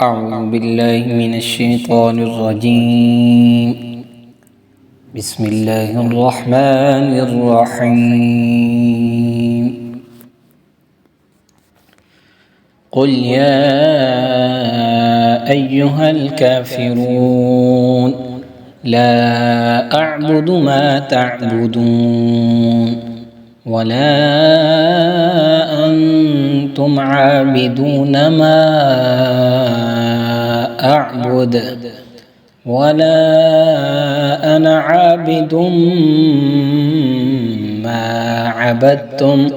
أعوذ بالله من الشيطان الرجيم. بسم الله الرحمن الرحيم. قل يا أيها الكافرون لا أعبد ما تعبدون ولا أنتم عابدون ما أعبد ولا أنا عابد ما عبدتم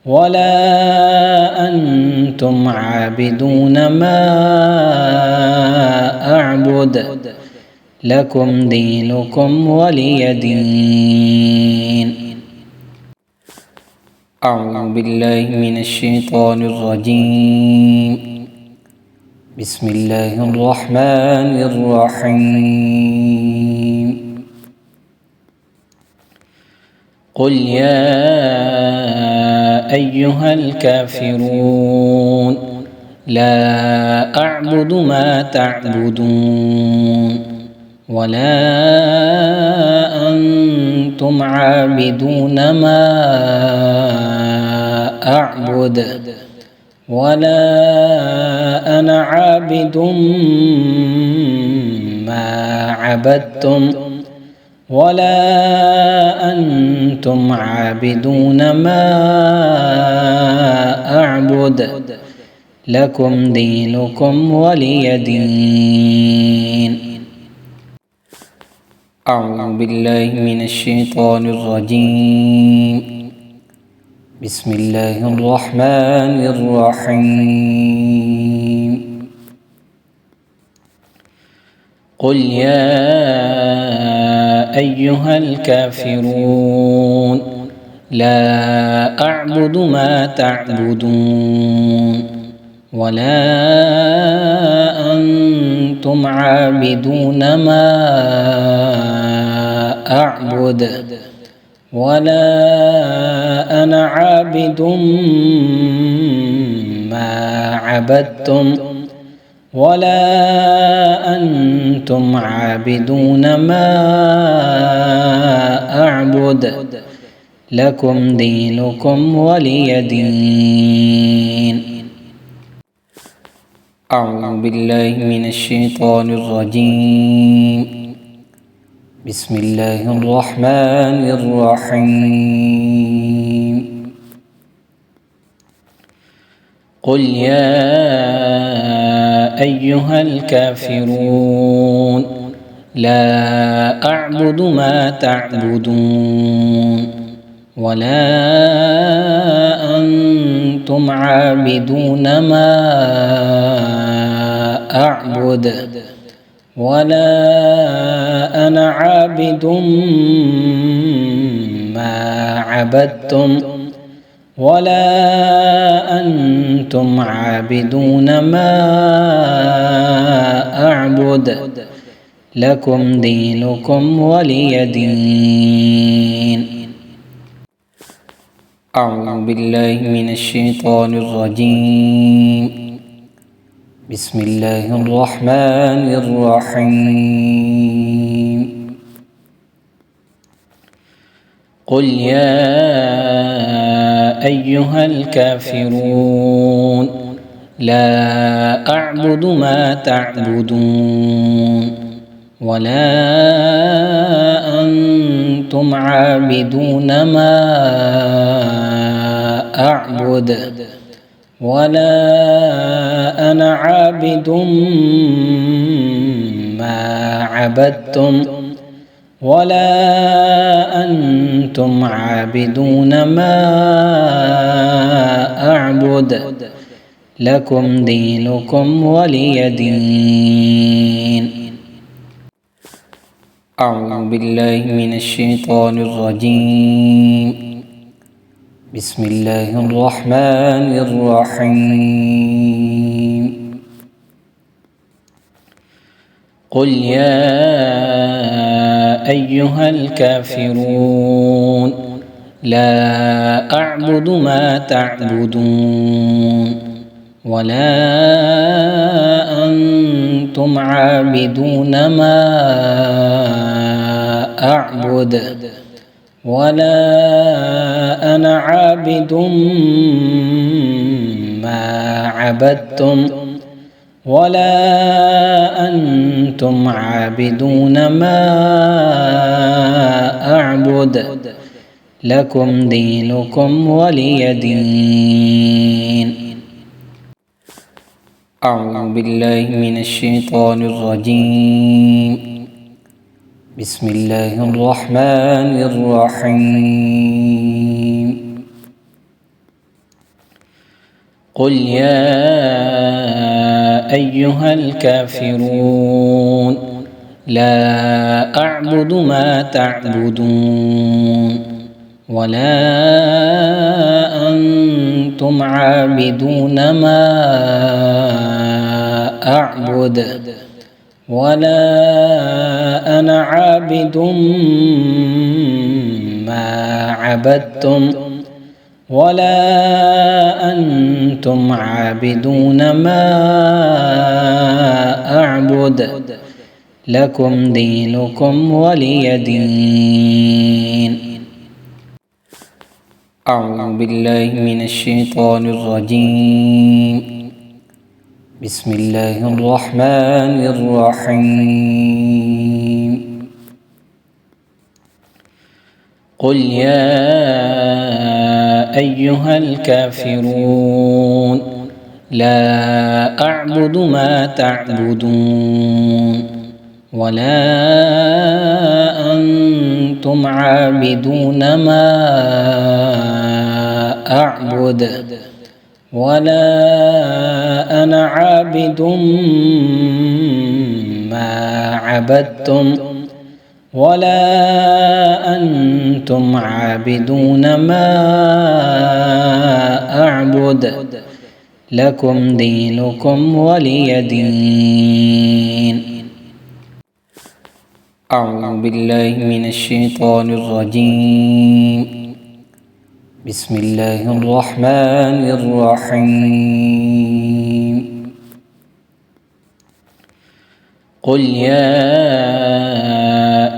ولا أنتم عابدون ما أعبد لكم دينكم ولي دين. أعوذ بالله من الشيطان الرجيم. بسم الله الرحمن الرحيم. قل يا أيها الكافرون لا أعبد ما تعبدون ولا أنتم عابدون ما أعبد ولا أنا عابد ما عبدتم ولا أنتم عابدون ما أعبد لكم دينكم ولي دين. أعوذ بالله من الشيطان الرجيم. بسم الله الرحمن الرحيم. قل يا أيها الكافرون لا أعبد ما تعبدون ولا أنتم عابدون ما أعبد ولا أنا عابد ما عبدتم ولا أنتم عابدون ما أعبد لكم دينكم ولي دين. أعوذ بالله من الشيطان الرجيم. بسم الله الرحمن الرحيم. قل يا أيها الكافرون لا أعبد ما تعبدون ولا أنتم عابدون ما أعبد ولا أنا عابد ما عبدتم ولا أنتم عابدون ما أعبد لكم دينكم ولي دين. أعوذ بالله من الشيطان الرجيم. بسم الله الرحمن الرحيم. قل يا أيها الكافرون لا أعبد ما تعبدون ولا أنتم عابدون ما أعبد ولا أنا عابد ما عبدتم ولا أنتم عابدون ما أعبد لكم دينكم ولي دين. أعوذ بالله من الشيطان الرجيم. بسم الله الرحمن الرحيم. قل يا أيها الكافرون لا أعبد ما تعبدون ولا أنتم عابدون ما أعبد ولا أنا عابد ما عبدتم ولا أنتم عابدون ما أعبد لكم دينكم ولي دين. أعوذ بالله من الشيطان الرجيم. بسم الله الرحمن الرحيم. قل يا أيها الكافرون لا أعبد ما تعبدون ولا أنتم عابدون ما أعبد ولا أنا عابد ما عبدتم ولا أنتم عابدون ما أعبد لكم دينكم ولي دين. أعوذ بالله من الشيطان الرجيم. بسم الله الرحمن الرحيم. قل يا أيها الكافرون لا أعبد ما تعبدون ولا أنتم عابدون ما أعبد ولا أنا عابد ما عبدتم ولا أنتم عابدون ما أعبد لكم دينكم ولي دين. أعوذ بالله من الشيطان الرجيم. بسم الله الرحمن الرحيم. قل يا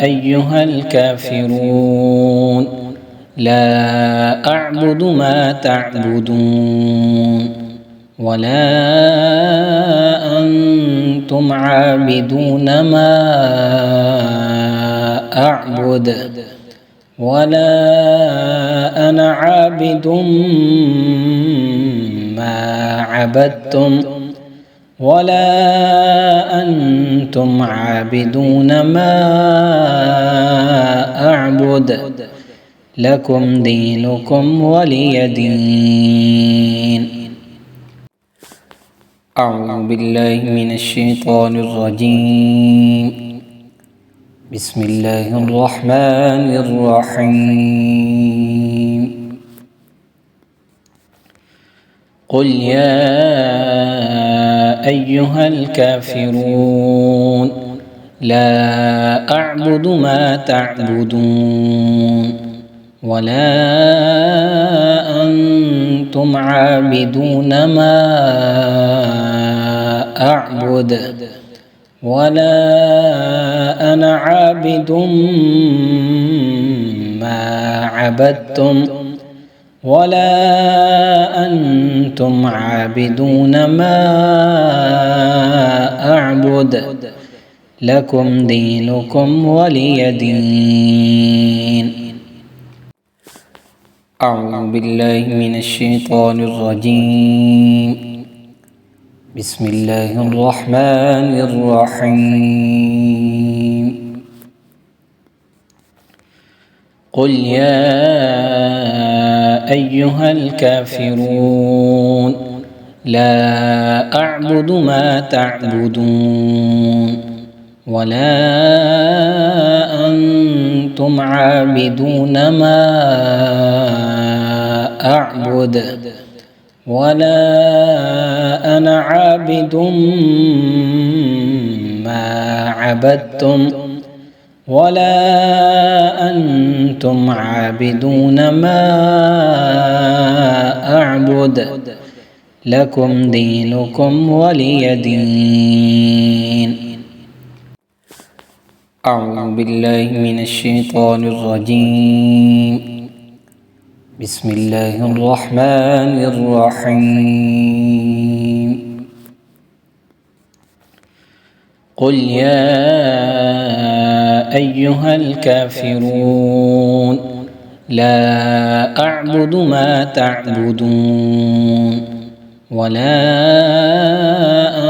أيها الكافرون لا أعبد ما تعبدون ولا أنتم عابدون ما أعبد ولا أنا عابد ما عبدتم ولا أنتم عابدون ما أعبد لكم دينكم ولي دين. أعوذ بالله من الشيطان الرجيم. بسم الله الرحمن الرحيم. قل يا أيها الكافرون لا أعبد ما تعبدون ولا أنتم عابدون ما أعبد ولا أنا عابد ما عبدتم ولا أنتم عابدون ما أعبد لكم دينكم ولي دين. أعوذ بالله من الشيطان الرجيم. بسم الله الرحمن الرحيم. قل يا أيها الكافرون لا أعبد ما تعبدون ولا أنتم عابدون ما أعبد ولا أنا عابد ما عبدتم ولا أنتم عابدون ما أعبد لكم دينكم ولي دين. أعوذ بالله من الشيطان الرجيم. بسم الله الرحمن الرحيم. قل يا أيها الكافرون لا أعبد ما تعبدون ولا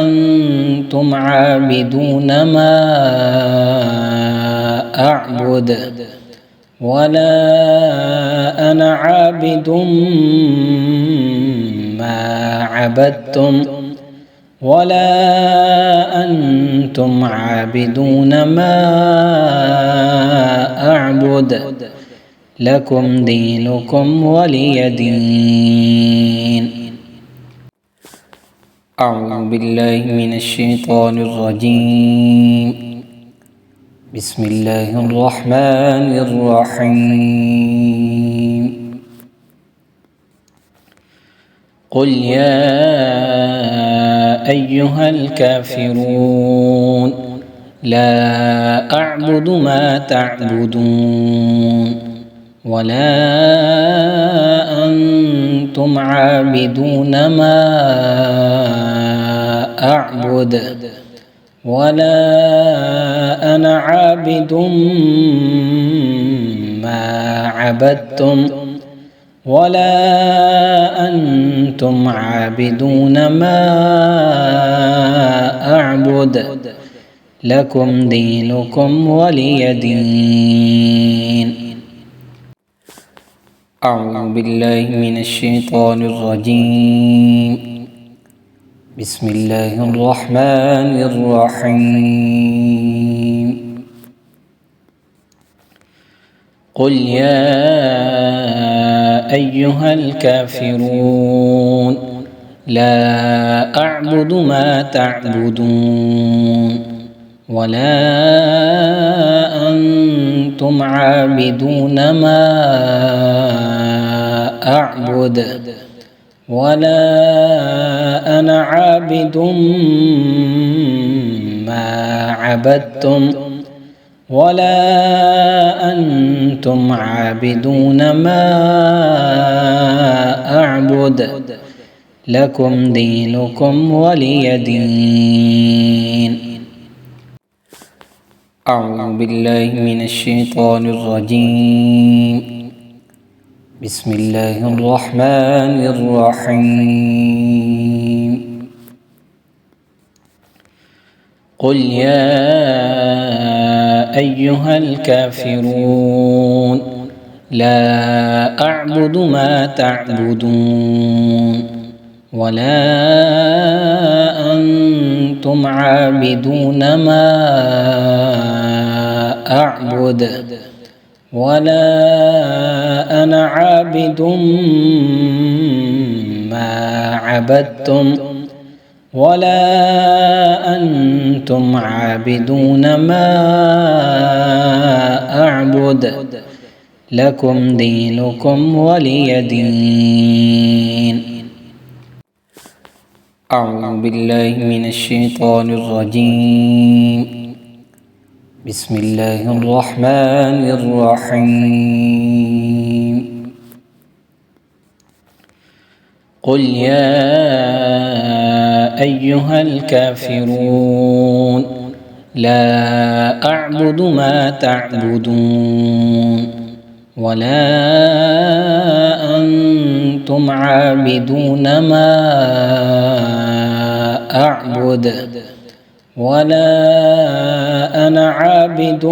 أنتم عابدون ما أعبد ولا أنا عابد ما عبدتم ولا أنتم عابدون ما أعبد لكم دينكم ولي دين. أعوذ بالله من الشيطان الرجيم. بسم الله الرحمن الرحيم. قل يا أيها الكافرون لا أعبد ما تعبدون ولا أنتم عابدون ما أعبد ولا أنا عابد ما عبدتم ولا أنتم عابدون ما أعبد لكم دينكم ولي دين. أعوذ بالله من الشيطان الرجيم. بسم الله الرحمن الرحيم. قل يا أيها الكافرون لا أعبد ما تعبدون ولا أنتم عابدون ما أعبد ولا أنا عابد ما عبدتم ولا أنتم عابدون ما أعبد لكم دينكم ولي دين. أعوذ بالله من الشيطان الرجيم. بسم الله الرحمن الرحيم. قل يا أيها الكافرون لا أعبد ما تعبدون ولا أنتم عابدون ما أعبد ولا أنا عابد ما عبدتم ولا أنتم عابدون ما أعبد لكم دينكم ولي دين. أعوذ بالله من الشيطان الرجيم. بسم الله الرحمن الرحيم. قل يا أيها الكافرون لا أعبد ما تعبدون ولا أنتم عابدون ما أعبد ولا أنا عابد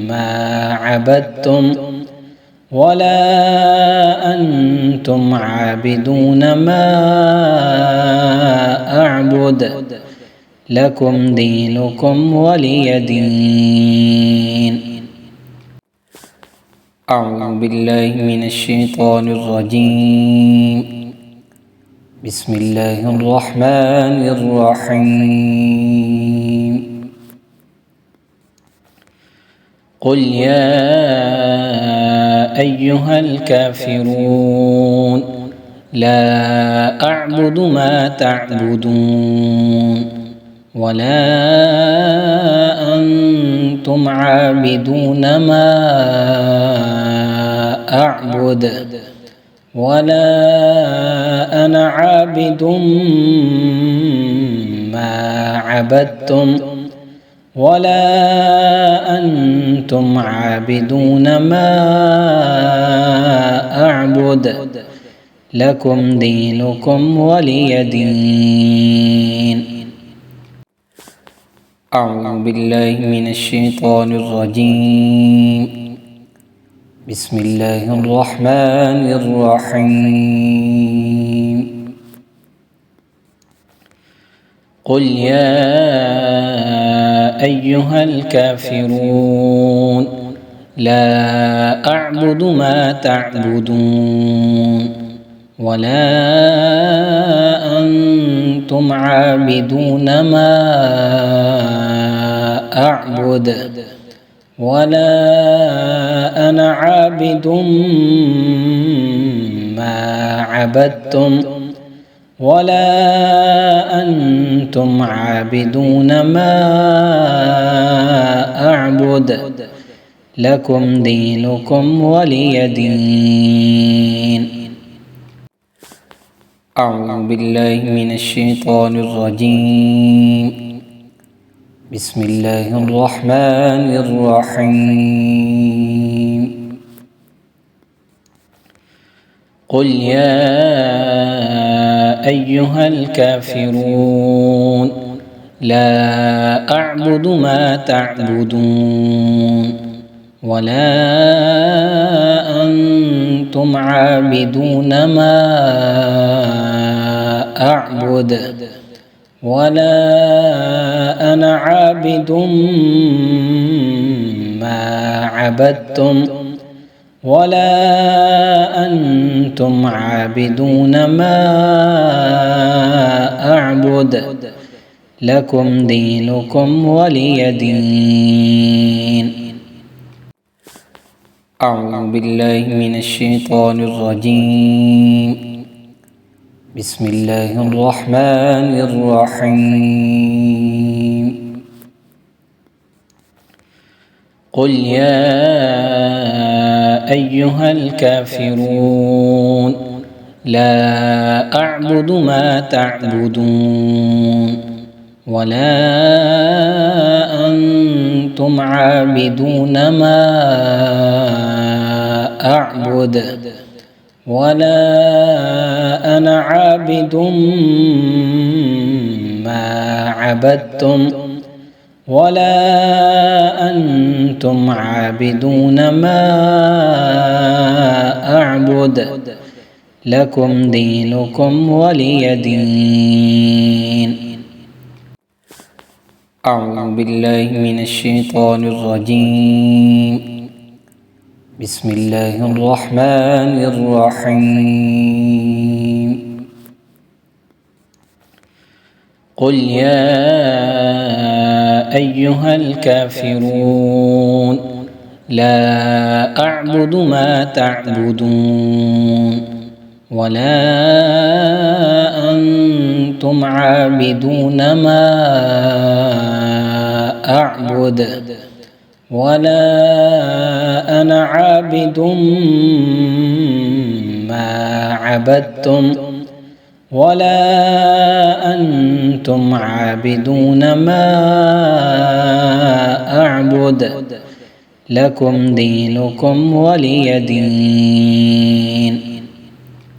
ما عبدتم ولا أنتم عابدون ما أعبد لكم دينكم ولي دين. أعوذ بالله من الشيطان الرجيم. بسم الله الرحمن الرحيم. قل يا أيها الكافرون لا أعبد ما تعبدون ولا أنتم عابدون ما أعبد ولا أنا عابد ما عبدتم ولا أنتم عابدون ما أعبد لكم دينكم ولي دين. أعوذ بالله من الشيطان الرجيم. بسم الله الرحمن الرحيم. قل يا أيها الكافرون لا أعبد ما تعبدون ولا أنتم عابدون ما أعبد ولا أنا عابد ما عبدتم ولا أنتم عابدون ما أعبد لكم دينكم ولي دين. أعوذ بالله من الشيطان الرجيم. بسم الله الرحمن الرحيم. قل يا أيها الكافرون لا أعبد ما تعبدون ولا أنتم عابدون ما أعبد ولا أنا عابد ما عبدتم ولا أنتم عابدون ما أعبد لكم دينكم ولي دين. أعوذ بالله من الشيطان الرجيم. بسم الله الرحمن الرحيم. قل يا أيها الكافرون لا أعبد ما تعبدون ولا أنتم عابدون ما أعبد ولا أنا عابد ما عبدتم ولا أنتم عابدون ما أعبد لكم دينكم ولي دين. أعوذ بالله من الشيطان الرجيم. بسم الله الرحمن الرحيم. قل يا أيها الكافرون لا أعبد ما تعبدون ولا أنتم عابدون ما أعبد ولا أنا عابد ما عبدتم ولا أنتم عابدون ما أعبد لكم دينكم ولي دين.